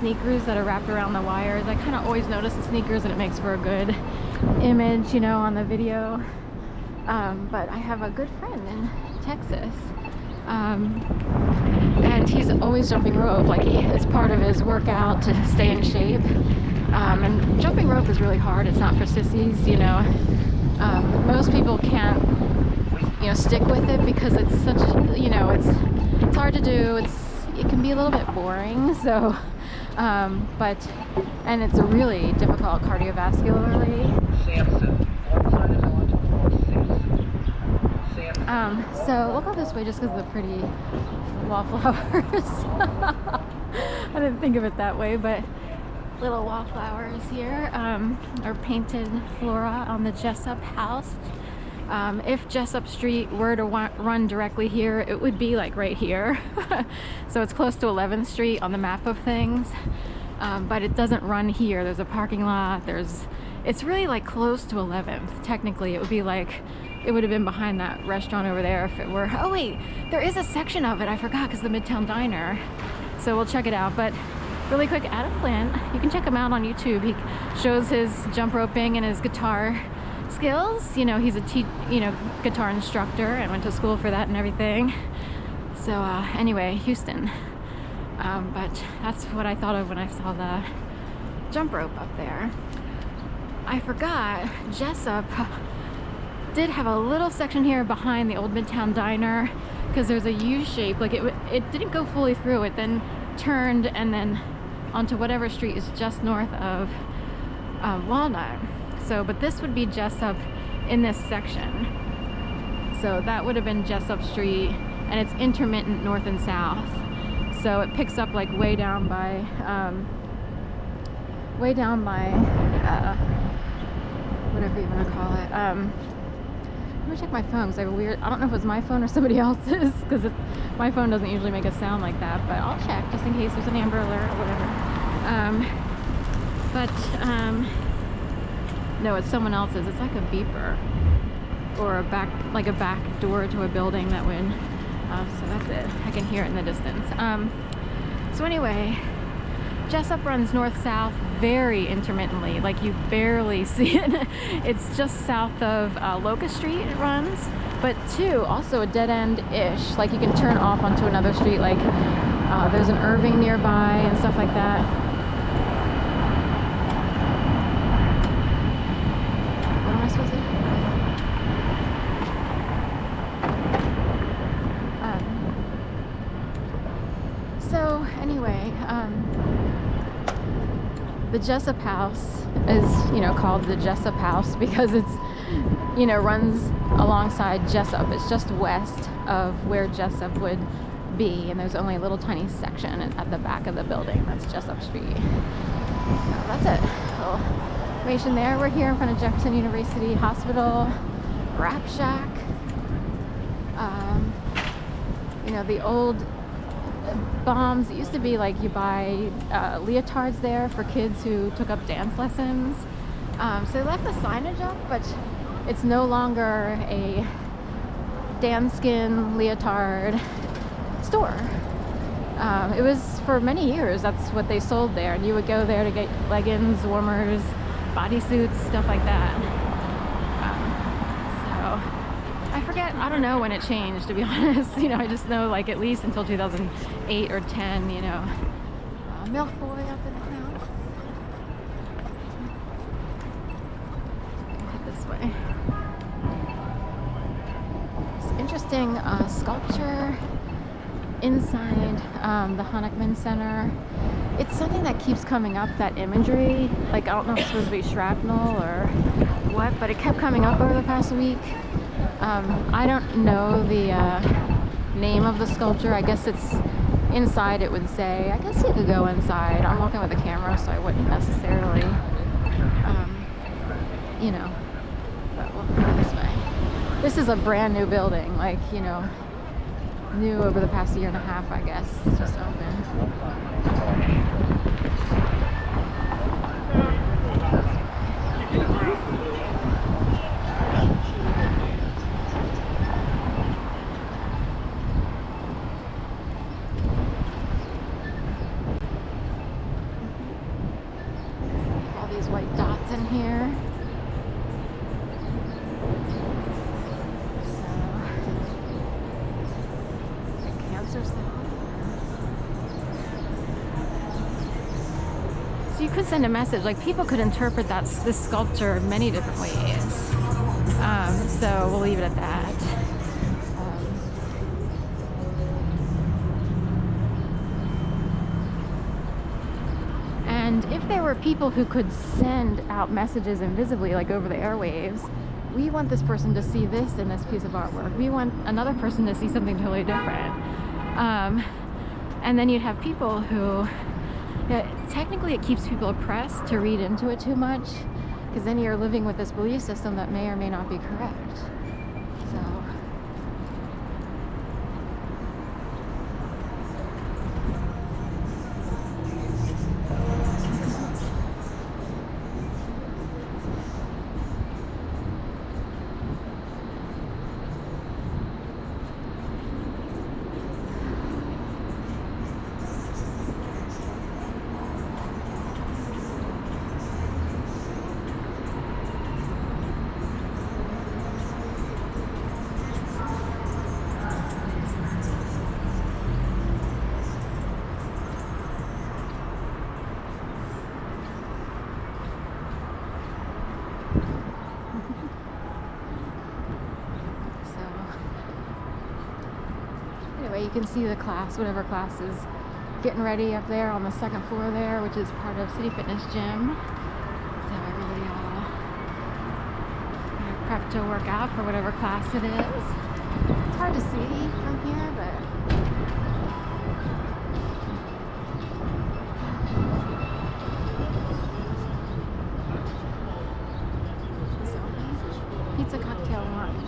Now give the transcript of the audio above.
sneakers that are wrapped around the wires. I kind of always notice the sneakers and it makes for a good image, you know, on the video. But I have a good friend in Texas, and he's always jumping rope. Like, it's part of his workout to stay in shape. And jumping rope is really hard. It's not for sissies, you know. Most people can't, you know, stick with it because it's such, you know, it's hard to do. It can be a little bit boring. So, and it's a really difficult cardiovascularly. Sansom. One side is on to floor 6. Sansom. So we'll go this way just because of the pretty wallflowers. I didn't think of it that way, but little wallflowers here are painted flora on the Jessup house. If Jessup Street were to run directly here, it would be like right here. So it's close to 11th Street on the map of things, but it doesn't run here. There's a parking lot. It's really like close to 11th. Technically, it would be like, it would have been behind that restaurant over there if it were. Oh wait, there is a section of it. I forgot, because the Midtown Diner. So we'll check it out. But really quick, Adam Flint, you can check him out on YouTube. He shows his jump roping and his guitar skills. You know, he's a guitar instructor and went to school for that and everything. So anyway, Houston. But that's what I thought of when I saw the jump rope up there. I forgot, Jessup did have a little section here behind the old Midtown Diner, because there's a U shape. Like, it didn't go fully through. It then turned and then onto whatever street is just north of Walnut. So, but this would be Jessup in this section. So that would have been Jessup Street, and it's intermittent north and south. So it picks up like way down by whatever you want to call it. Let me check my phone, because I have a weird, I don't know if it's my phone or somebody else's, because my phone doesn't usually make a sound like that, but I'll check just in case there's an Amber Alert or whatever. No, it's someone else's. It's like a beeper or a back door to a building that would, so that's it. I can hear it in the distance. So anyway, Jessup runs north-south very intermittently, like you barely see it. It's just south of Locust Street it runs, but too, also a dead end-ish. Like, you can turn off onto another street, like there's an Irving nearby and stuff like that. What am I supposed to do? So anyway, the Jessup house is, you know, called the Jessup house because it's, you know, runs alongside Jessup. It's just west of where Jessup would be, and there's only a little tiny section at the back of the building. That's Jessup Street. So that's it. Little information there. We're here in front of Jefferson University Hospital, Rap Shack. You know, the old Bombs. It used to be like you buy leotards there for kids who took up dance lessons. So they left the signage up, but it's no longer a Dan-skin leotard store. It was for many years, that's what they sold there, and you would go there to get leggings, warmers, bodysuits, stuff like that. I forget, I don't know when it changed, to be honest. You know, I just know, like, at least until 2008 or 10, you know. Milk Boy up in the house. Head this way. It's interesting sculpture inside the Honickman Center. It's something that keeps coming up, that imagery. Like, I don't know if it's supposed to be shrapnel or what, but it kept coming up over the past week. I don't know the name of the sculpture. I guess it's inside, it would say. I guess you could go inside. I'm walking with a camera, so I wouldn't necessarily, you know, but we'll go this way. This is a brand new building, like, you know, new over the past year and a half, I guess. It's just open. white dots in here. So, a cancer cell. So you could send a message. Like, people could interpret this sculpture in many different ways. So we'll leave it at that. And if there were people who could send out messages invisibly, like over the airwaves, we want this person to see this in this piece of artwork. We want another person to see something totally different. And then you'd have people who, technically it keeps people oppressed to read into it too much, because then you're living with this belief system that may or may not be correct. So. Anyway, you can see the class, whatever class is getting ready up there on the second floor there, which is part of City Fitness Gym. So everybody all prepped to work out for whatever class it is. It's hard to see from here, but pizza, cocktail, lunch.